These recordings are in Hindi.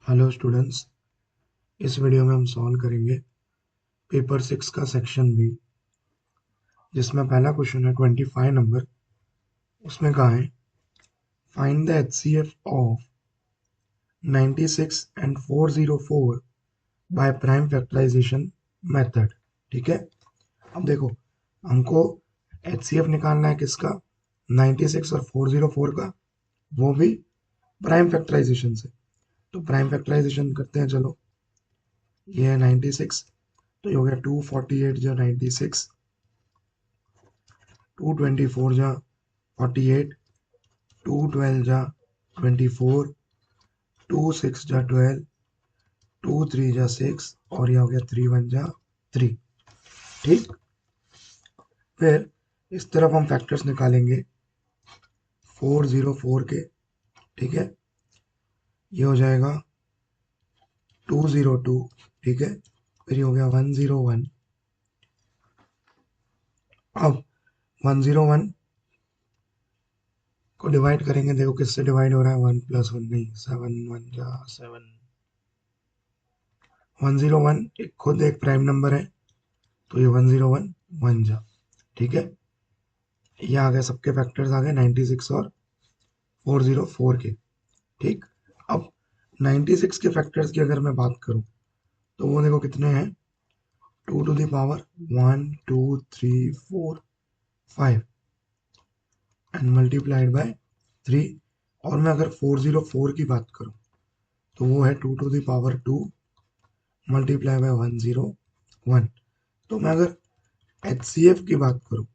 Hello students. इस वीडियो में हम सॉल्व करेंगे पेपर 6 का सेक्शन बी, जिसमें पहला क्वेश्चन है 25 नंबर। उसमें कहा है find the HCF of 96 and 404 by prime factorisation method. ठीक है, अब देखो, हमको एचसीएफ निकालना है किसका, 96 और 404 का, वो भी प्राइम फैक्टराइजेशन से। तो प्राइम फैक्टराइजेशन करते हैं, चलो। ये है 96, तो ये हो गया 248 जा 96, 224 जा 48, 212 जा 24, 26 जा 12, 23 जा 6, और यह हो गया 31 जा 3। ठीक, फिर इस तरफ हम फैक्टर्स निकालेंगे 404 के। ठीक है, ये हो जाएगा 202। ठीक है, फिर ये हो गया 101। अब 101 को डिवाइड करेंगे, देखो किससे डिवाइड हो रहा है, 1 प्लस 1 नहीं, 7 1 जा 7। 101 एक खुद एक प्राइम नंबर है, तो ये 101 1 जा। ठीक है, ये आ गए, सबके फैक्टर्स आ गए 96 और 404 के। ठीक, अब 96 के फैक्टर्स की अगर मैं बात करूं, तो वो देखो कितने हैं, 2 to the power 1 2 3 4 5 and multiplied by 3। और मैं अगर 404 की बात करूं, तो वो है 2 to the power 2 multiply by 101। तो मैं अगर एचसीएफ की बात करूं,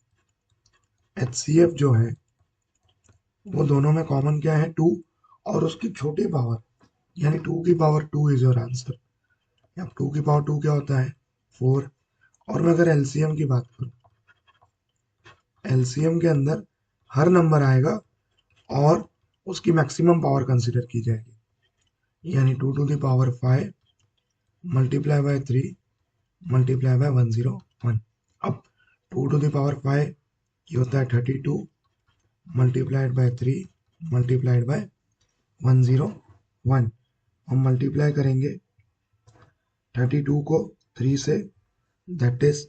एचसीएफ जो है वो दोनों में कॉमन क्या है, 2 और उसकी छोटी पावर, यानी 2 की पावर 2 इज योर आंसर। अब 2 की पावर 2 क्या होता है, 4। और मैं अगर एलसीएम की बात करूं, एलसीएम के अंदर हर नंबर आएगा और उसकी मैक्सिमम पावर कंसीडर की जाएगी, यानी 2 to the power 5 multiply by 3 multiply by 101। अब 2 टू द पावर 5 ये होता है 32 मल्टीप्लाइड बाय 3 मल्टीप्लाइड बाय 101। हम मल्टीप्लाई करेंगे 32 को 3 से, दैट इज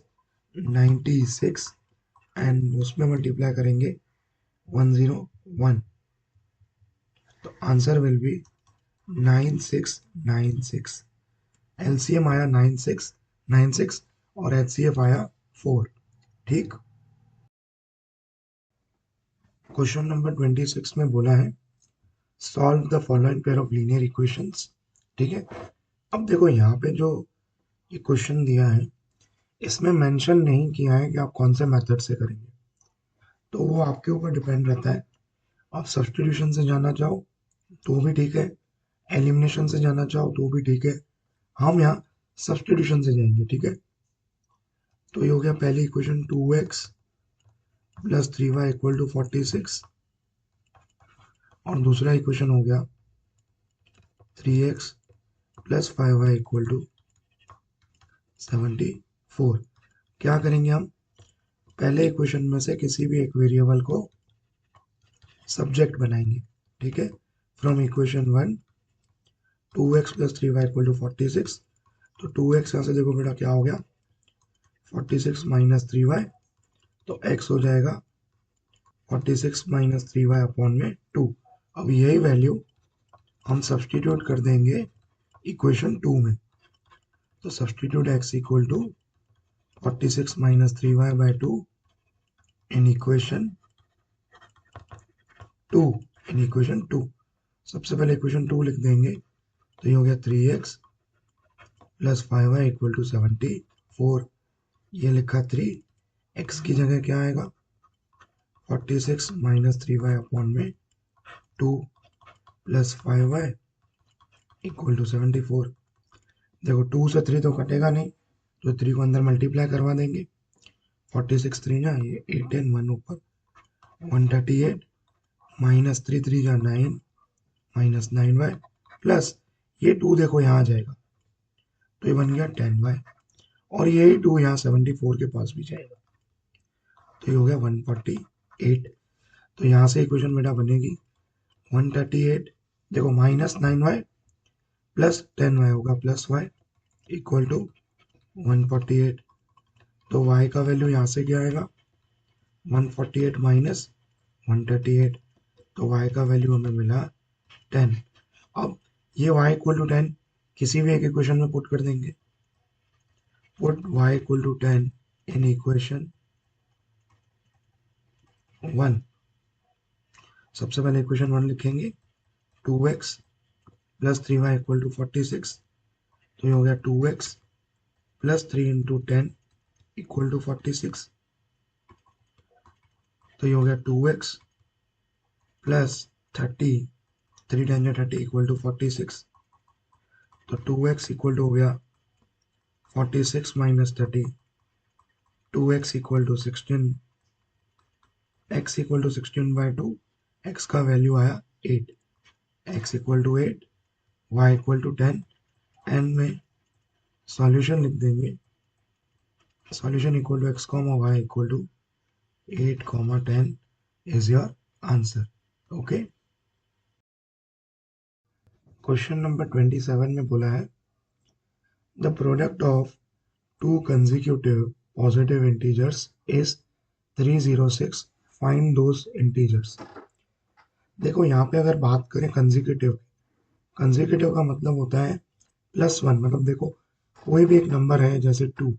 96, एंड उसमें मल्टीप्लाई करेंगे 101, तो आंसर विल बी 9696। एलसीएम आया 9696 और एचसीएफ आया 4। ठीक, क्वेश्चन नंबर 26 में बोला है solve the following pair of linear equations. ठीक है, अब देखो यहाँ पे जो ये क्वेश्चन दिया है, इसमें मेंशन नहीं किया है कि आप कौन से मेथड से करेंगे, तो वो आपके ऊपर डिपेंड रहता है। आप सब्स्टिट्यूशन से जाना चाहो तो भी ठीक है, एलिमिनेशन से जाना चाहो तो भी ठीक है। हम यहाँ सब्स्टिट्यूशन से जाएंगे। ठीक है, तो ये हो गया पहली equation 2x plus 3y equal to 46, और दूसरा इक्वेशन हो गया 3x plus 5y equal to 74। क्या करेंगे हम, पहले इक्वेशन में से किसी भी एक वेरिएबल को सब्जेक्ट बनाएंगे। ठीक है, from equation 1 2x plus 3y equal to 46, तो 2x यहाँ से देखो बेटा क्या हो गया, 46 माइनस 3y, तो x हो जाएगा 46 माइनस 3y अपॉन में 2। अब यही वैल्यू हम सब्सटीट्यूट कर देंगे इक्वेशन 2 में, तो substitute x equal to 46 minus 3y by 2 in equation 2। In equation 2 सबसे पहले इक्वेशन 2 लिख देंगे, तो ये हो गया 3x plus 5y equal to 74। ये लिखा 3, x की जगह क्या आएगा, 46 माइनस 3y अपॉन में 2 प्लस 5y इक्वल टू 74। देखो 2 से 3 तो कटेगा नहीं, तो 3 को अंदर मल्टीप्लाई करवा देंगे, 46 3 जा ये 8 एंड 1 ऊपर 138 माइनस 3 3 जा 9 माइनस 9y प्लस ये 2 देखो यहाँ आ जाएगा, तो ये बन गया 10y, और यही 2 यहाँ 74 के पास भी जाएगा, तो ये हो गया 148। तो यहाँ से इक्वेशन बेटा बनेगी 138, देखो माइनस 9y प्लस 10y होगा प्लस y इक्वल टू 148। तो y का वैल्यू यहाँ से क्या आएगा 148 माइनस 138। तो y का वैल्यू हमें मिला 10। अब ये y इक्वल टू 10 किसी भी एक इक्वेशन में पुट कर देंगे। Put y equal to 10 in equation 1। सबसे पहले इक्वेशन 1 लिखेंगे 2x plus 3y equal to 46। तो ये हो गया 2x plus 3 into 10 equal to 46। तो ये हो गया 2x प्लस 30 3 10 30 इक्वल टू 46। तो 2x इक्वल टू हो गया 46 minus 30। 2x equal to 16। x equal to 16 by 2। x का वैल्यू आया 8। x equal to 8 y equal to 10। End में सॉल्यूशन लिख देंगे। Solution equal to x comma y equal to 8 comma 10 is your answer. Okay. Question number 27 में बोला है the product of two consecutive positive integers is 306। Find those integers. देखो यहाँ पे अगर बात करें कंसेक्यूटिव, कंसेक्यूटिव का मतलब होता है प्लस वन। मतलब देखो कोई भी एक नंबर है जैसे 2,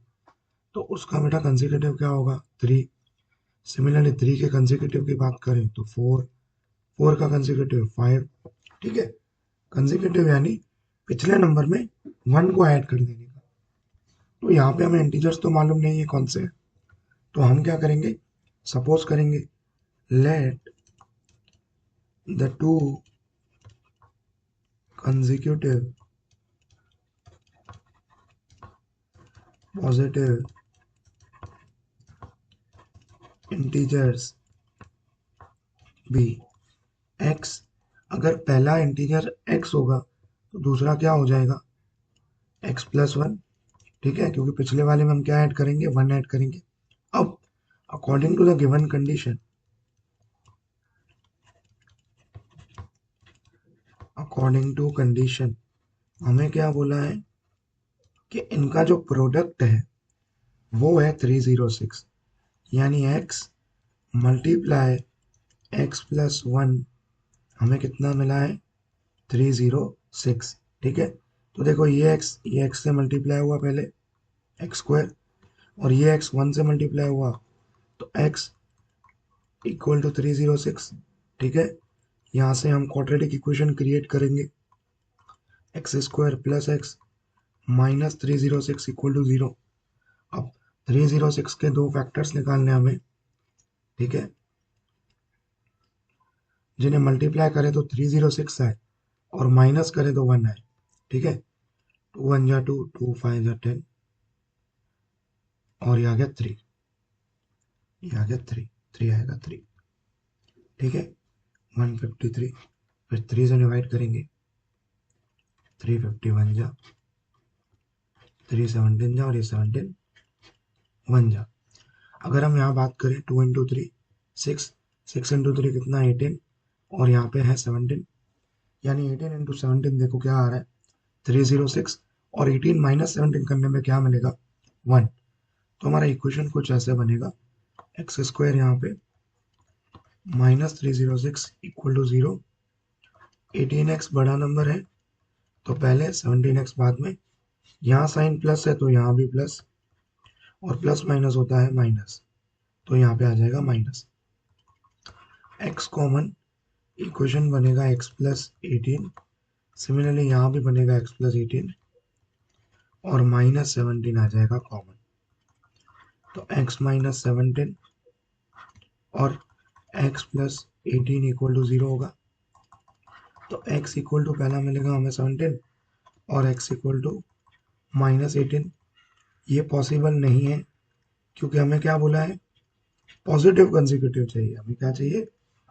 तो उसका बेटा कंसेक्यूटिव क्या होगा 3। सिमिलरली 3 के कंसेक्यूटिव की बात करें तो 4, 4 का कंसेक्यूटिव 5। ठीक है। कंसेक्यूटिव यानी पिछले नंबर में 1 को ऐड कर देने का। तो यहाँ पे हमें इंटीजर्स तो मालूम नहीं है कौन से हैं, तो हम क्या करेंगे सपोज करेंगे let the two consecutive positive integers be x। अगर पहला इंटीजर x होगा तो दूसरा क्या हो जाएगा x प्लस वन। ठीक है, क्योंकि पिछले वाले में हम क्या ऐड करेंगे 1 ऐड करेंगे। अब according to the given condition, according to condition हमें क्या बोला है कि इनका जो प्रोडक्ट है वो है 306। यानी x multiply x plus one हमें कितना मिला है 306। ठीक है। तो देखो ये x से मल्टीप्लाई हुआ पहले एक्स स्क्वायर, और ये x 1 से मल्टीप्लाई हुआ तो x इक्वल टू 306। ठीक है। यहाँ से हम क्वाड्रेटिक इक्वेशन क्रिएट करेंगे x square plus x minus 306 equal to 0। अब 306 के दो फैक्टर्स निकालने हमें। ठीक है। जिन्हें मल्टीप्लाई करें तो 306 आए और माइनस करें तो 1 आए। ठीक है। 2 1 जा 2, 2 5 जा 10, और ये आ गया 3। ये आ गया 3, 3 आएगा 3। ठीक है। 153 फिर 3 से डिवाइड करेंगे 351 जा, 3 17 जा, और ये 17 1 जा। अगर हम यहाँ बात करें 2 इंटू 3 6, 6 इंटू 3 कितना 18, और यहाँ पे है 17। यानी 18 इंटू 17 देखो क्या आ रहा है 306, और 18 माइनस 17 करने में क्या मिलेगा 1। तो हमारा इक्वेशन कुछ ऐसे बनेगा एक्स स्क्वायर यहाँ पे माइनस 306 इक्वल टू 0। 18x बड़ा नंबर है तो पहले 17x बाद में। यहाँ साइन प्लस है तो यहाँ भी प्लस, और प्लस माइनस होता है माइनस, तो यहाँ पे आ जाएगा माइनस। x कॉमन, इक्वेशन बनेगा x प्लस 18। सिमिलरली यहाँ भी बनेगा x प्लस 18 और माइनस 17 आ जाएगा कॉमन। तो x माइनस 17 और x प्लस 18 इक्वल टू 0 होगा। तो x इक्वल टू पहला मिलेगा हमें 17 और x इक्वल टू माइनस 18। ये पॉसिबल नहीं है क्योंकि हमें क्या बोला है पॉजिटिव कंसेक्यूटिव चाहिए। हमें क्या चाहिए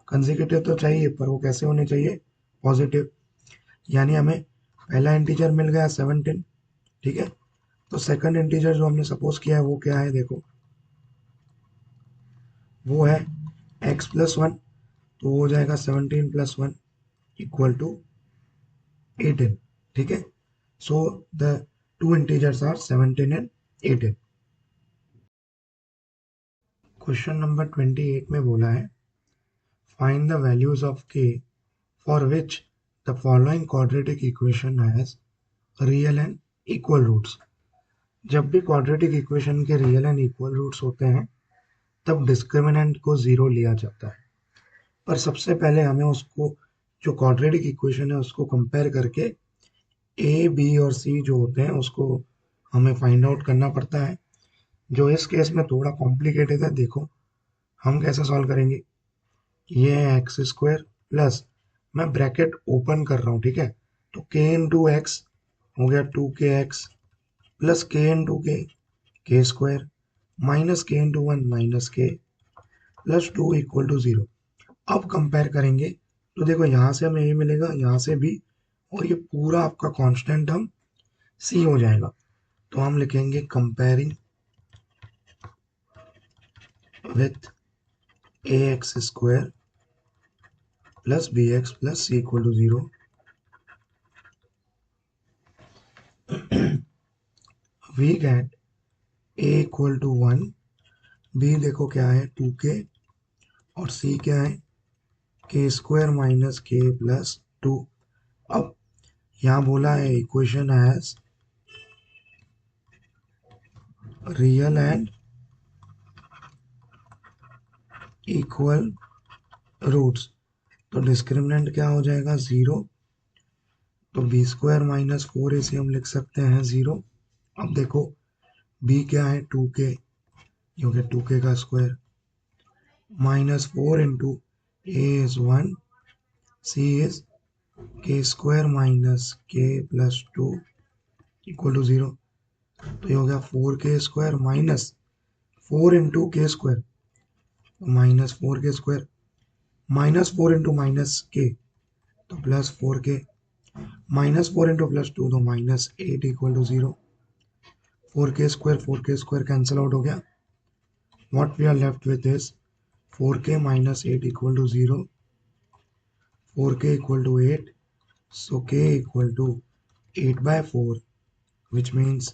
कंसेक्यूटिव तो चाहिए, पर वो कैसे होने चाहिए पॉजिटिव। यानी हमें पहला इंटीजर मिल गया 17। ठीक है। तो सेकंड इंटीजर जो हमने सपोज किया है वो क्या है देखो, वो है x प्लस वन। तो वो हो जाएगा 17 प्लस वन इक्वल टू 18। ठीक है। So the two integers are 17 and 18. Question number 28 में बोला है find the values of k for which the following quadratic equation has real and equal roots. जब भी क्वाड्रेटिक इक्वेशन के रियल एंड इक्वल रूट्स होते हैं तब डिस्क्रिमिनेंट को जीरो लिया जाता है, पर सबसे पहले हमें उसको जो क्वाड्रेटिक इक्वेशन है उसको कंपेयर करके ए बी और सी जो होते हैं उसको हमें फाइंड आउट करना पड़ता है, जो इस केस में थोड़ा कॉम्प्लिकेटेड है। देखो हम कैसे सॉल्व करेंगे। ये है एक्स स्क्वायर प्लस, मैं ब्रैकेट ओपन कर रहा हूँ, ठीक है, तो के इंटू एक्स हो गया 2kx प्लस के स्क्वायर माइनस के into one minus k plus 2 equal to 0। अब कंपेयर करेंगे तो देखो यहाँ से हमें ए मिलेगा, यहाँ से बी, और ये पूरा आपका कांस्टेंट हम सी हो जाएगा। तो हम लिखेंगे comparing with a x square plus b x plus c equal to 0। We get a equal to 1, b देखो क्या है 2k, और सी क्या है के स्क्वायर माइनस के प्लस 2। अब यहाँ बोला है equation has real and equal roots, तो डिस्क्रिमिनेंट क्या हो जाएगा 0, तो बी स्क्वायर माइनस 4 इसे हम लिख सकते हैं 0। अब देखो बी क्या है 2k, क्योंकि 2k का square minus 4 into a is 1, c is k square minus k plus 2 equal to 0। तो ये हो गया 4k square minus 4 into k square, minus 4k square minus 4 into minus k तो plus 4k minus 4 into plus 2 तो minus 8 equal to 0। 4k square cancel out हो गया। What we are left with is 4k minus 8 equal to 0, 4k equal to 8, so k equal to 8 by 4, which means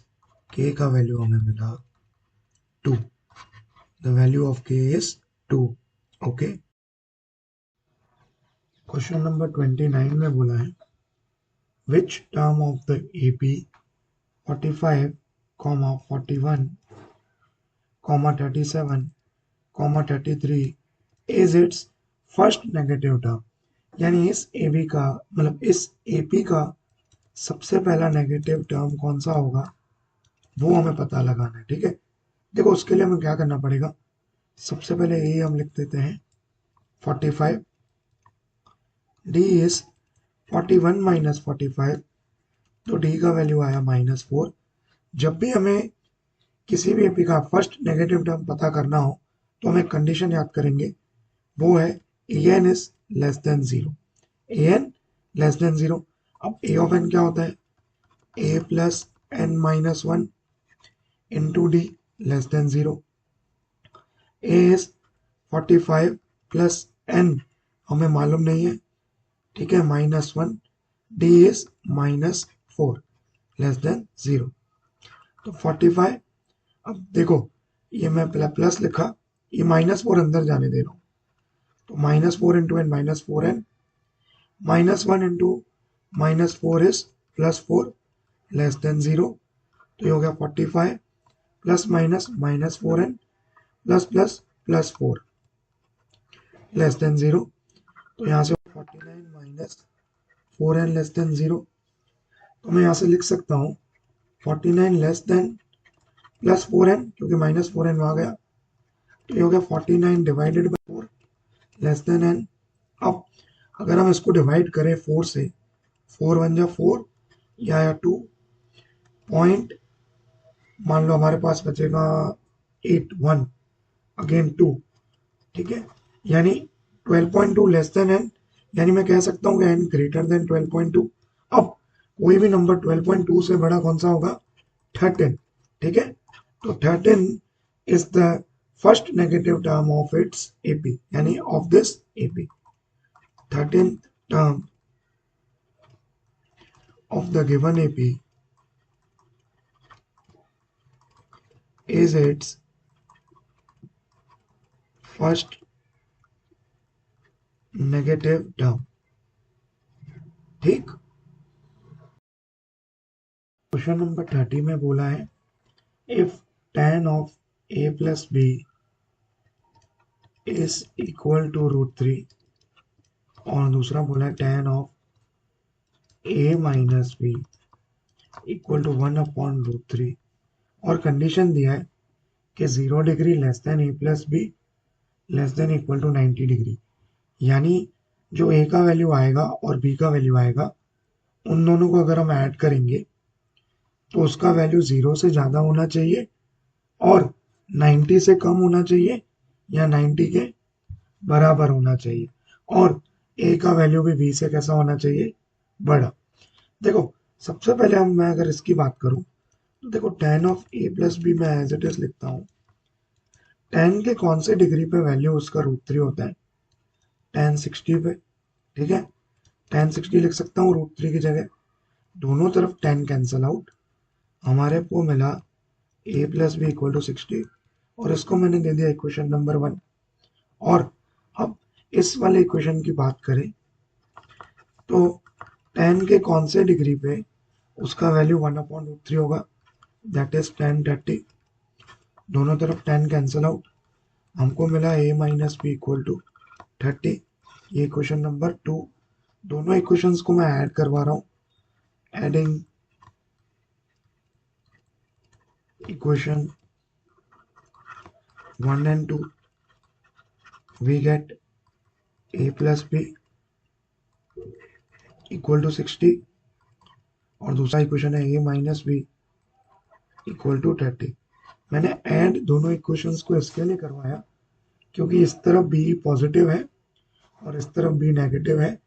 k का वैल्यू हमें मिला 2. The value of k is 2. Okay. Question number 29 में बोला है which term of the AP 45, 41, 37, 33 is its first negative term। यानी इस AB का मतलब इस AP का सबसे पहला नेगेटिव टर्म कौन सा होगा वो हमें पता लगाना है, ठीक है। देखो उसके लिए हमें क्या करना पड़ेगा, सबसे पहले ए हम लिख देते हैं 45, डी इज 41 माइनस 45, तो डी का वैल्यू आया -4। जब भी हमें किसी भी एपी का फर्स्ट नेगेटिव टर्म पता करना हो तो हमें कंडीशन याद करेंगे, वो है a n is less than 0, a n less than 0। अब ए ऑफ एन क्या होता है, a plus n minus 1 into d less than 0। A is 45 plus n हमें मालूम नहीं है, ठीक है, -1, डी इज -4 लेस देन 0। तो 45, अब देखो ये मैं प्लस लिखा, ये -4 अंदर जाने दे रहा हूँ, तो -4 into n -4n, -1 into -4 is +4 less than 0। तो ये हो गया 45 plus minus -4n plus plus +4 less than 0। तो यहाँ से 49 माइनस 4n लेस देन 0, तो मैं यहाँ से लिख सकता हूँ 49 लेस देन प्लस 4n, क्योंकि -4n आ गया, तो ये हो गया 49 divided by 4 less then n। अब अगर हम इसको डिवाइड करें 4 से, 4 1 जा 4 या 2 पॉइंट, मान लो हमारे पास बचेगा 8 1 अगेन 2, ठीक है, यानी 12.2 लेस देन n, यानी मैं कह सकता हूँ कि n ग्रेटर देन 12.2। अब कोई भी नंबर 12.2 से बड़ा कौन सा होगा, 13, ठीक है। तो 13 is the first negative term of its AP, यानी of this AP. 13th term of the given AP is its first negative term. ठीक। क्वेश्चन नंबर 30 में बोला है if tan of a plus b is equal to √3 और दूसरा बोला है tan of a minus b equal to 1/√3 और कंडीशन दिया है कि 0 degree less than a plus b less than equal to 90 degree. यानी जो a का वैल्यू आएगा और b का वैल्यू आएगा उन दोनों को अगर हम ऐड करेंगे तो उसका वैल्यू 0 से ज़्यादा होना चाहिए और 90 से कम होना चाहिए या 90 के बराबर होना चाहिए और a का वैल्यू भी b से कैसा होना चाहिए, बड़ा। देखो सबसे पहले मैं अगर इसकी बात करूं तो देखो tan of a plus b मैं एज इट इज लिखता हूं। tan के कौन से डिग्री पे वैल्यू उसका √3 होता है, tan 60 पे। ठीक है, tan 60 लिख सकता हूँ √3 की जगह। दोनों तरफ tan कैंसल आउट, हमारे को मिला a plus b equal to 60 और इसको मैंने दे दिया इक्वेशन नंबर 1। और अब इस वाले इक्वेशन की बात करें तो tan के कौन से डिग्री पे उसका वैल्यू 1/√3 होगा, दैट इज tan 30। दोनों तरफ tan कैंसल आउट, हमको मिला a minus b equal to 30। ये इक्वेशन नंबर 2। दोनों इक्वेशंस को मैं ऐड करवा रहा हूँ, adding equation 1 and 2 we get a plus b equal to 60 और दूसरा इक्वेशन है a minus b equal to 30। मैंने ऐड दोनों इक्वेशंस को इसके लिए करवाया क्योंकि इस तरफ b पॉजिटिव है और इस तरफ b नेगेटिव है।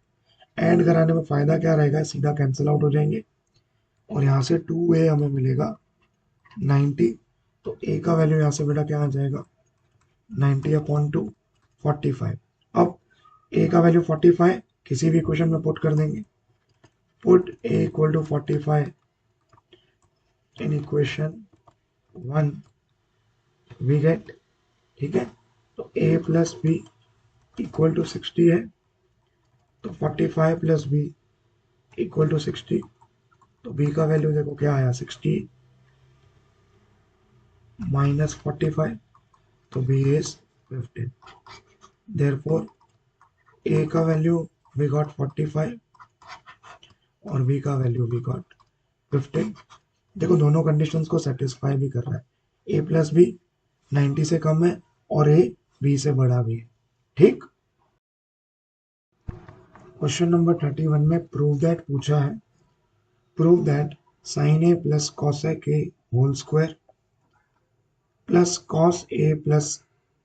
ऐड कराने में फायदा क्या रहेगा, सीधा कैंसिल आउट हो जाएंगे और यहाँ से 2a हमें मिलेगा 90। तो a का वैल्यू यहाँ से बेटा क्या आ जाएगा, 90/2 45। अब a का वैल्यू 45 किसी भी इक्वेशन में पुट कर देंगे। Put a equal to 45 in equation 1 we get. ठीक है, तो a plus b equal to 60 है, तो 45 प्लस बी इक्वल टू 60। तो b का वैल्यू देखो क्या आया, 60 माइनस 45, तो b इज 15। देयरफॉर a का वैल्यू वी गॉट 45 और b का वैल्यू वी गॉट 15। देखो दोनों कंडीशंस को सेटिस्फाई भी कर रहा है, a प्लस बी 90 से कम है और a b से बड़ा भी है। ठीक। क्वेश्चन नंबर 31 में प्रूव दैट पूछा है, prove that sine a plus cosec a whole square plus cos a plus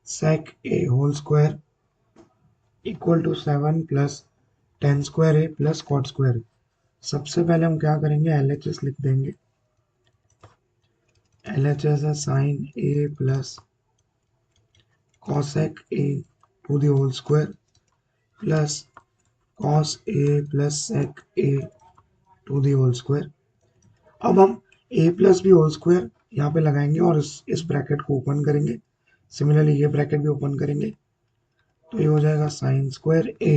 sec a whole square equal to 7 plus tan square A plus cot square a. सबसे पहले हम क्या करेंगे, LHS लिख देंगे। LHS है sine a plus cosec a to the whole square plus cos a plus sec a to the whole square. अब हम a plus b whole square यहाँ पे लगाएंगे और इस ब्रैकेट को ओपन करेंगे। सिमिलरली ये ब्रैकेट भी ओपन करेंगे तो ये हो जाएगा sine square a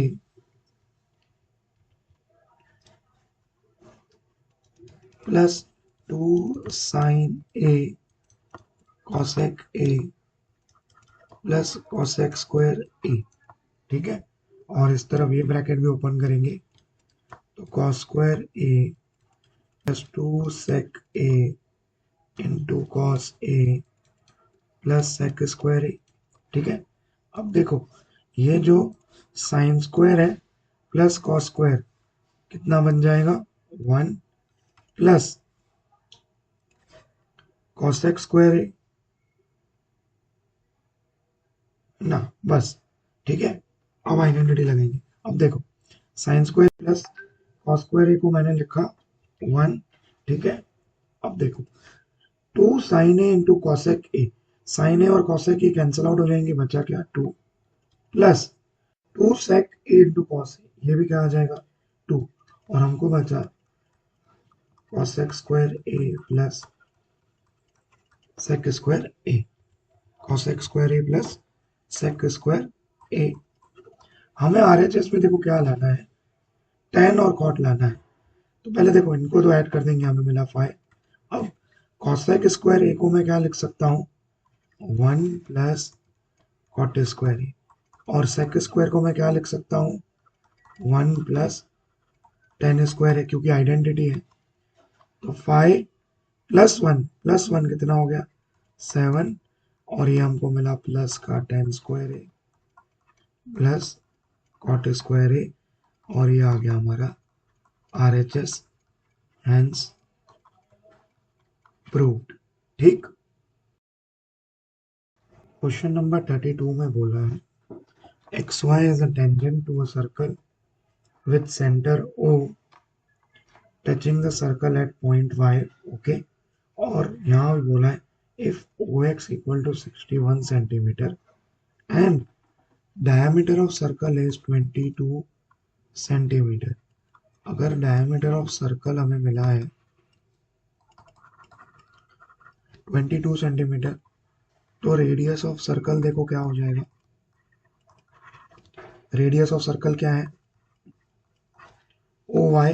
plus 2 sine a cosec a plus cosec square a। ठीक है, और इस तरफ ये ब्रैकेट भी ओपन करेंगे तो cos square a plus 2 sec a into cos a plus sec square a। ठीक है, अब देखो ये जो साइन स्क्वायर है प्लस कॉस स्क्वायर कितना बन जाएगा, 1 प्लस कॉसेक स्क्वायर है ना, बस। ठीक है, अब आइडेंटिटी लगाएंगे। अब देखो sine square plus cos square को मैंने लिखा 1। ठीक है, अब देखो 2 sine a into cosec a, sine a और कॉसेक ए कैंसिल आउट हो जाएंगे, बचा क्या 2 plus 2 sec A into cos A, ये भी क्या आ जाएगा 2 और हमको बचा कॉसेक स्क्वायर ए प्लस सेक स्क्वायर ए, कॉसेक स्क्वायर ए प्लस सेक स्क्वायर ए। हमें आरएचएस में देखो क्या लाना है, टेन और कॉट लाना है। तो पहले देखो इनको तो ऐड कर देंगे, हमें मिला 5। अब कॉसेक स्क्वायर ए को मैं क्या लिख सकता हूँ, 1 प्लस कॉट स्क्वायर ए, और सेक स्क्वायर को मैं क्या लिख सकता हूँ, 1 प्लस टेन स्क्वायर है, क्योंकि आइडेंटिटी है। तो 5 प्लस वन कितना हो गया, 7, और ये हमको मिला प्लस का tan square A plus cot square A, और ये आ गया हमारा R H S, hence proved. ठीक। क्वेश्चन नंबर 32 में बोला है X Y is a tangent to a circle with centre O touching the circle at point Y. Okay, और यहाँ भी बोला है if O X equal to 61 centimetre and diameter of circle is 22 centimetre. अगर डायमीटर ऑफ सर्कल हमें मिला है 22 सेंटीमीटर, तो रेडियस ऑफ सर्कल देखो क्या हो जाएगा, रेडियस ऑफ सर्कल क्या है, ओ वाई,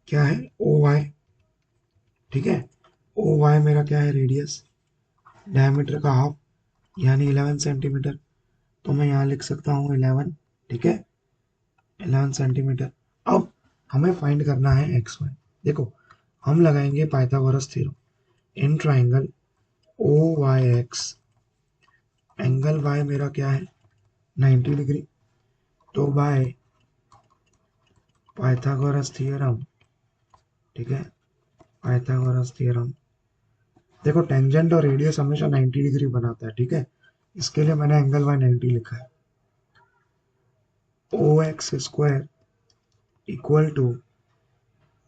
क्या है ओ वाई, ठीक है। ओ वाई मेरा क्या है, रेडियस, डायमीटर का हाफ यानी 11 सेंटीमीटर। तो मैं यहाँ लिख सकता हूँ 11, ठीक है, 11 सेंटीमीटर। अब हमें फाइंड करना है एक्स वाई। देखो हम लगाएंगे Pythagoras theorem in triangle O Y X, angle Y मेरा क्या है 90 डिग्री। तो बाय पाइथागोरस थ्योरम, ठीक है, पाइथागोरस थ्योरम, देखो टेंजेंट और रेडियस हमेशा 90 डिग्री बनाता है, ठीक है, इसके लिए मैंने एंगल वाई 90 लिखा है। O X square equal to,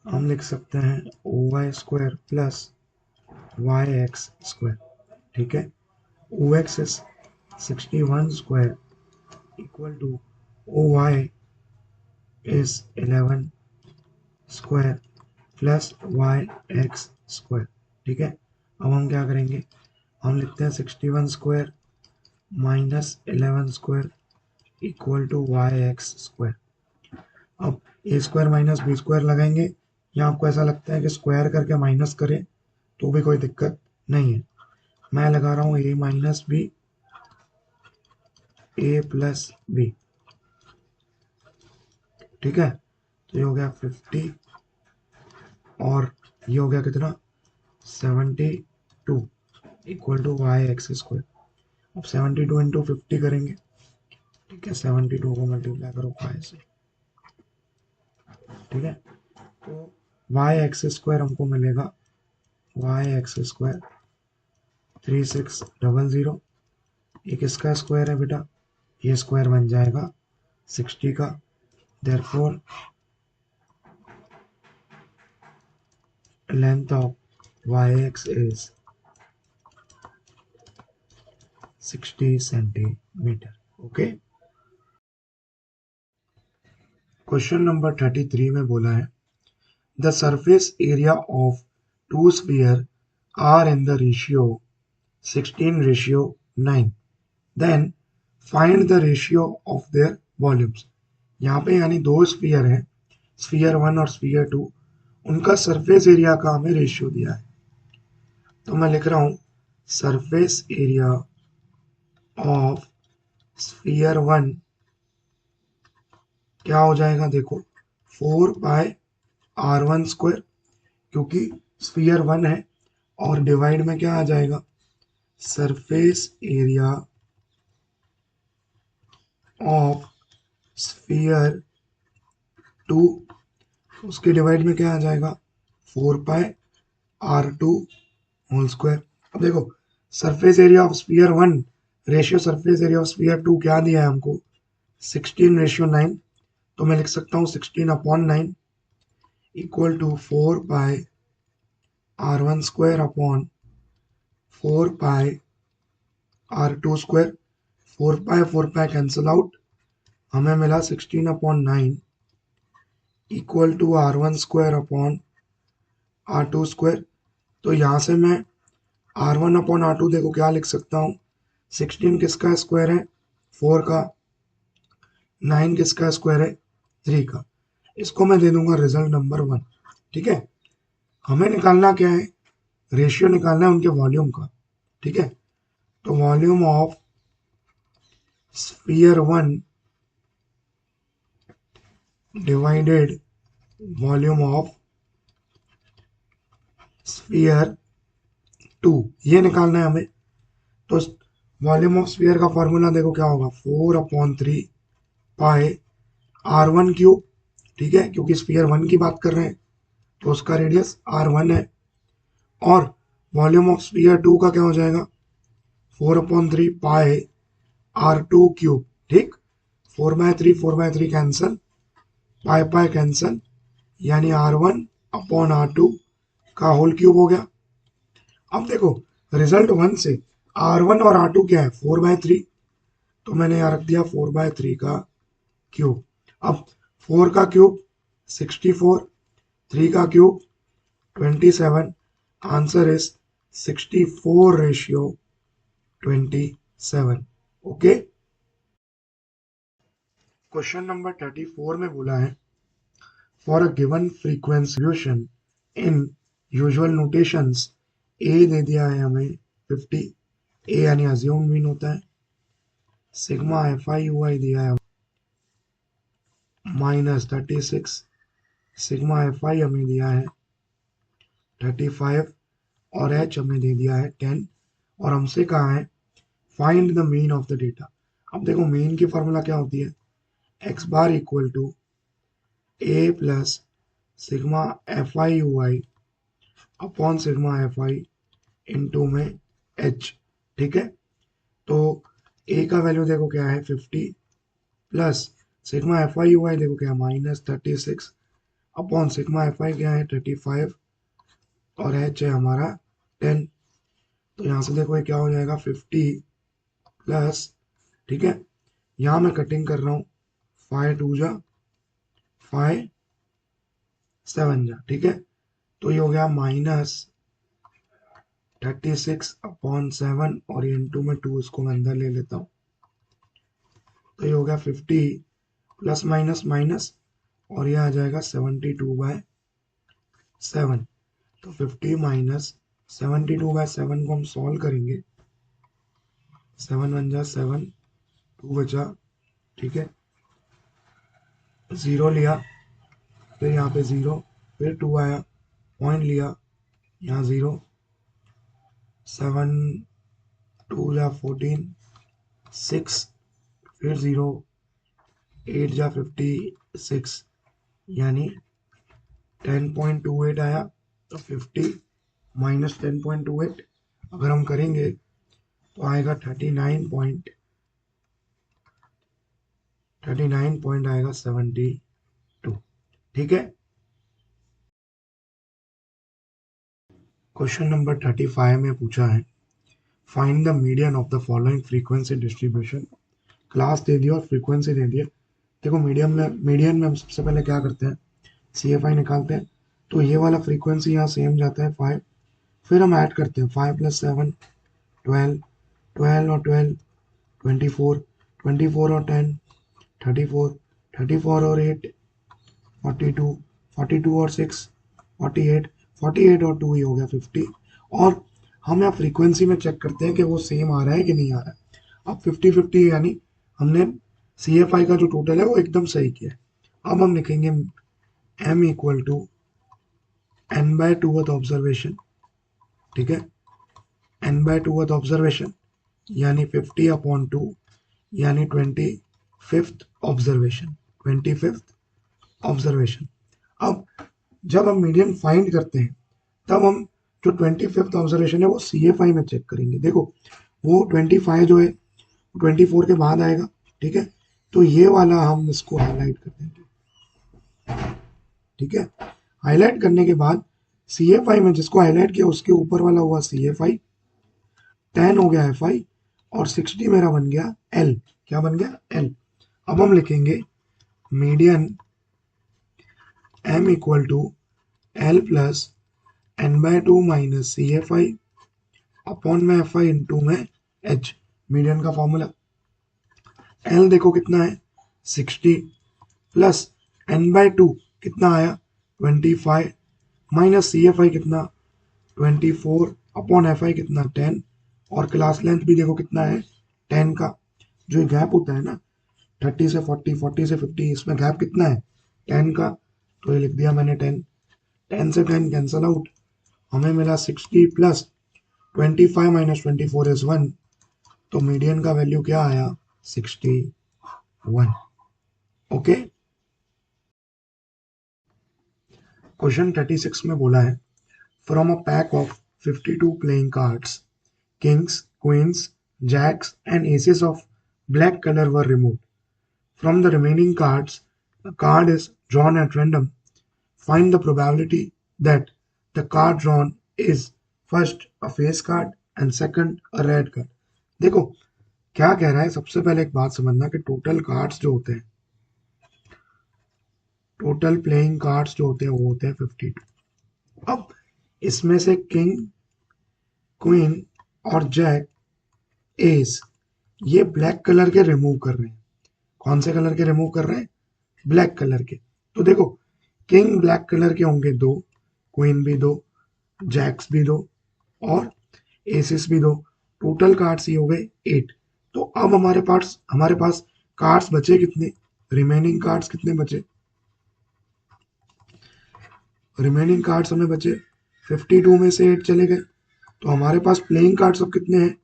हम लिख सकते हैं O Y square plus Y X square, ठीक है। O X is 61 square equal to O Y is 11 square plus Y X square, ठीक है। अब हम क्या करेंगे, हम लिखते हैं 61 square minus 11 square equal to Y X square. अब A square minus B square लगाएंगे, या आपको ऐसा लगता है कि स्क्वायर करके माइनस करें तो भी कोई दिक्कत नहीं है। मैं लगा रहा हूँ ए माइनस बी, ए प्लस बी, ठीक है। तो ये हो गया 50, और ये हो गया कितना 72 equal to Y X square. अब 72 इंटू 50 करेंगे, ठीक है, 72 को मल्टीप्लाई करो 5 से, ठीक है। तो वाई एक्स स्क्वायर हमको मिलेगा, वाई एक्स स्क्वायर 3600, ये किसका स्क्वायर है बेटा, ये स्क्वायर बन जाएगा 60 का। Therefore length of Y X is 60 centimetre. Okay. Question number 33 में बोला है the surface area of two sphere are in the ratio 16:9, then find the ratio of their volumes. यहाँ पे यानी दो स्फीयर हैं, स्फीयर 1 और स्फीयर 2, उनका सरफेस एरिया का हमें रेशियो दिया है। तो मैं लिख रहा हूँ सरफेस एरिया ऑफ स्फीयर 1 क्या हो जाएगा, देखो 4 पाई r1 स्क्वायर, क्योंकि स्फीयर 1 है, और डिवाइड में क्या आ जाएगा, सरफेस एरिया ऑफ स्फीयर 2, उसके डिवाइड में क्या आ जाएगा 4 पाई r2 होल स्क्वायर। अब देखो surface area of sphere 1 ratio surface area of sphere 2 क्या दिया है हमको, 16:9। तो मैं लिख सकता हूँ 16/9 equal to 4 pi r1 square upon 4 pi r2 square. 4 pi cancel out, हमें मिला 16/9 equal to r1 square upon r2 square. तो यहाँ से मैं R1/R2 देखो क्या लिख सकता हूँ, 16 किसका स्क्वायर है, 4 का, 9 किसका स्क्वायर है, 3 का। इसको मैं दे दूंगा रिजल्ट नंबर 1। ठीक है, हमें निकालना क्या है, रेशियो निकालना है उनके वॉल्यूम का। ठीक है, तो volume of sphere 1 divided volume of sphere 2, ये निकालना है हमें। तो वॉल्यूम ऑफ स्फीयर का फॉर्मूला देखो क्या होगा, 4/3 पाई R1 क्यूब। ठीक है, क्योंकि स्फीयर 1 की बात कर रहे हैं तो उसका रेडियस R1 है। और वॉल्यूम ऑफ स्फीयर 2 का क्या हो जाएगा, 4/3 पाई R2 क्यूब। ठीक, 4/3 कैंसल, पाई पाई कैंसल, यानी R1/R2 का होल क्यूब हो गया। अब देखो रिजल्ट 1 से R1 और R2 क्या है, 4/3, तो मैंने यहाँ रख दिया 4/3 का क्यूब। अब 4 का क्यूब 64, 3 का cube 27, answer is 64/27। Okay, question number 34 में बोला है, for a given frequency distribution in usual notations, a दे दिया है हमें 50, ए यानी अज्यूम मीन होता है, सिग्मा FI/UI दिया है -36, सिग्मा FI हमें दिया है 35, और H हमें दे दिया है 10, और हमसे कहा है find the mean of the data. अब देखो मीन की फॉर्मूला क्या होती है, X bar equal to A plus sigma FI/UI upon sigma FI into में H। ठीक है, तो ए का वैल्यू देखो क्या है 50, प्लस सिग्मा FI/UI देखो क्या है -36 अपॉन सिग्मा FI क्या है 35, और H है हमारा 10। तो यहाँ से देखो ये क्या हो जाएगा 50 प्लस, ठीक है, यहाँ मैं कटिंग कर रहा हूँ, 5 2 जा 5 7 जा। ठीक है, तो ये हो गया -36/7, और ये इंटू में 2, इसको मैं अंदर ले लेता हूँ, तो ये हो गया 50 प्लस माइनस माइनस, और ये आ जाएगा 72/7। तो 50 माइनस 72/7 को हम सॉल्व करेंगे, 7 1 जा 7, 2 बचा, ठीक है, 0 लिया, फिर यहाँ पे 0, फिर 2 आया, पॉइंट लिया, यहाँ 0, 7 2 जा 14, 6, फिर 0, 8 जा 56, यानी 10.28 आया। तो 50 माइनस 10.28 अगर हम करेंगे तो आएगा 39 पॉइंट आएगा 72। ठीक है, क्वेश्चन नंबर 35 में पूछा है, find the median of the following frequency distribution. Class दे दिया और फ्रीक्वेंसी दे दिया। देखो मीडियन में हम सबसे पहले क्या करते हैं, CFI निकालते हैं। तो ये वाला फ्रीक्वेंसी यहाँ सेम जाता है 5, फिर हम ऐड करते हैं 5 + 7 12, 12 और 12 24, 24 और 10 34, 34 और 8 42, 42 और 6 48, 48 और 2 ही हो गया 50। और हम यहाँ फ्रीक्वेंसी में चेक करते हैं कि वो सेम आ रहा है कि नहीं आ रहा है। अब 50-50 यानी हमने CFI का जो टोटल है वो एकदम सही किया है। अब हम लिखेंगे M equal to n/2th observation. ठीक है, n/2th ऑब्जर्वेशन यानी 50/2, यानी 25th ऑब्जर्वेशन, 25th ऑब्जर्वेशन। अब जब हम मीडियन फाइंड करते हैं तब हम जो 25th ऑब्जर्वेशन है वो CFI में चेक करेंगे। देखो वो 25 जो है 24 के बाद आएगा। ठीक है, तो ये वाला हम इसको हाईलाइट कर देंगे। ठीक है, हाईलाइट करने के बाद CFI में जिसको हाईलाइट किया उसके ऊपर वाला हुआ CFI, 10 हो गया FI, और 60 मेरा बन गया L। क्या बन गया, L। अब हम लिखेंगे median M equal to L plus n/2 minus CFI upon में एफ आई इंटू में एच, मीडियन का फॉर्मूला। एल देखो कितना है 60 प्लस एन बाई टू कितना आया 25 माइनस सी एफ आई कितना 24 अपॉन एफ आई कितना 10, और क्लास लेंथ भी देखो कितना है 10 का। जो गैप होता है ना 30 से 40, 40 से 50, इसमें गैप कितना है 10 का, तो ये लिख दिया मैंने 10। 10 से 10 कैंसल आउट, हमें मिला 60 प्लस 25 माइनस 24 इज 1, तो मीडियन का वैल्यू क्या आया 61। ओके। क्वेश्चन 36 में बोला है from a pack of 52 playing cards kings queens jacks and aces of black colour were removed from the remaining cards a card is drawn at random. Find the probability that the card drawn is first a face card and second a red card. देखो क्या कह रहा है, सबसे पहले एक बात समझना कि टोटल कार्ड्स जो होते हैं, टोटल प्लेइंग कार्ड्स जो होते हैं वो होते हैं 52। अब इसमें से किंग क्वीन और जैक एस ये ब्लैक कलर के रिमूव कर रहे हैं। कौन से कलर के रिमूव कर रहे हैं? ब्लैक कलर के। तो देखो किंग ब्लैक कलर के होंगे 2, क्वीन भी 2, जैक्स भी 2 और एसिस भी 2, टोटल कार्ड्स ये हो गए 8। तो अब हमारे पास कार्ड्स बचे कितने, रिमेनिंग कार्ड्स कितने बचे, रिमेनिंग कार्ड्स हमें बचे 52 में से 8 चले गए, तो हमारे पास प्लेइंग कार्ड्स अब कितने हैं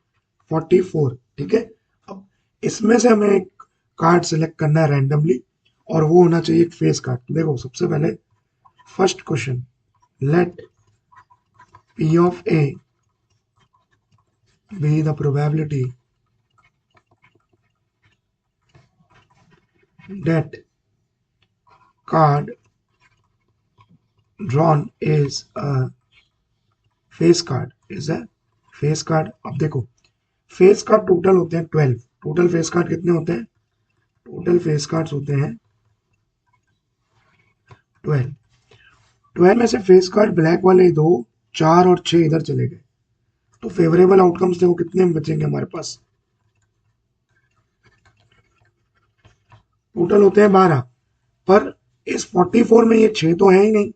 44। ठीक है, अब इसमें से हमें एक कार्ड सेलेक्ट करना है रैंडमली और वो होना चाहिए एक फेस कार्ड। देखो सबसे पहले first question, let P of A be the probability that card drawn is a face card, is a face card। अब देखो फेस कार्ड टोटल होते हैं 12। टोटल फेस कार्ड कितने होते हैं, टोटल फेस कार्ड्स होते हैं 12। 12 में से फेस कार्ड ब्लैक वाले 2, 4 और 6 इधर चले गए, तो फेवरेबल आउटकम्स देखो कितने बचेंगे हमारे पास, टोटल होते हैं 12। पर इस 44 में ये 6 तो है ही नहीं,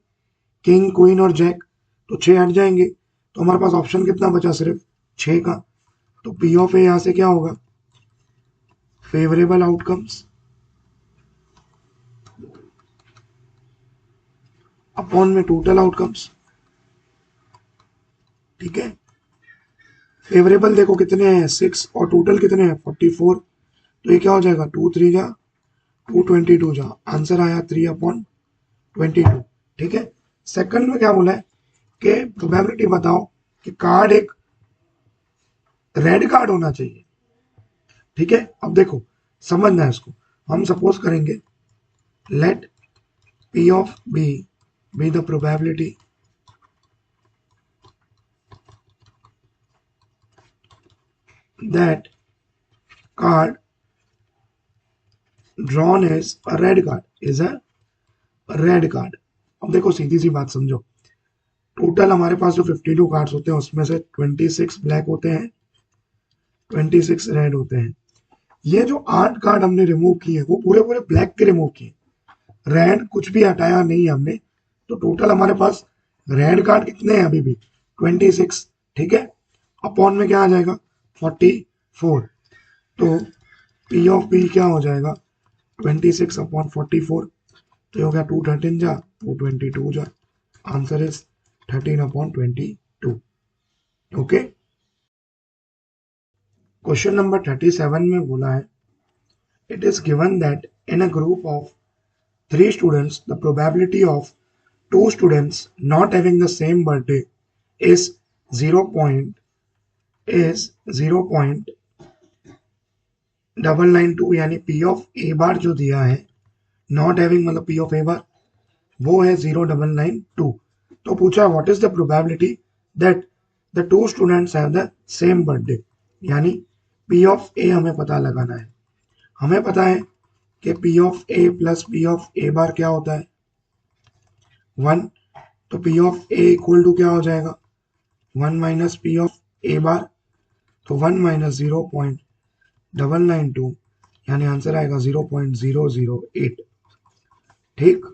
किंग क्वीन और जैक, तो 6 हट जाएंगे, तो हमारे पास ऑप्शन कितना बचा सिर्फ 6 का। तो पी ऑफ ए यहां से क्या होगा, फेवरेबल आउटकम्स अपॉन में टोटल आउटकम्स। ठीक है, फेवरेबल देखो कितने हैं 6 और टोटल कितने हैं 44, तो ये क्या हो जाएगा 2 3 जा 222 जा, आंसर आया 3/22। ठीक है, सेकंड में क्या बोला है कि प्रोबेबिलिटी बताओ कि कार्ड एक रेड कार्ड होना चाहिए। ठीक है, अब देखो समझना है इसको, हम सपोज करेंगे late P of B be the probability that card drawn is a red card, is a red card। अब देखो सीधी सी बात समझो, टोटल हमारे पास जो 52 कार्ड्स होते हैं उसमें से 26 ब्लैक होते हैं, 26 रेड होते हैं। ये जो 8 कार्ड हमने रिमूव किए वो पूरे पूरे ब्लैक के रिमूव किए, रेड कुछ भी हटाया नहीं हमने, तो टोटल हमारे पास रेड कार्ड कितने हैं अभी भी 26। ठीक है, अपॉन में क्या आ जाएगा 44, तो P ऑफ B क्या हो जाएगा 26/44, तो हो गया 213 जा 222 जा, answer is 13/22। Okay, question number 37 में बोला है it is given that in a group of 3 students the probability of 2 students not having the same birthday is 0.992, यानी P ऑफ A बार जो दिया है नॉट हैविंग मतलब P ऑफ A बार वो है 0.992। तो पूछा what is the probability that the 2 students have the same birthday, यानी P ऑफ A हमें पता लगाना है। हमें पता है कि P of A plus P of A bar क्या होता है 1, तो P of A equal to क्या हो जाएगा 1 minus P of A bar, तो 1 माइनस 0.992 यानी आंसर आएगा 0.008। ठीक,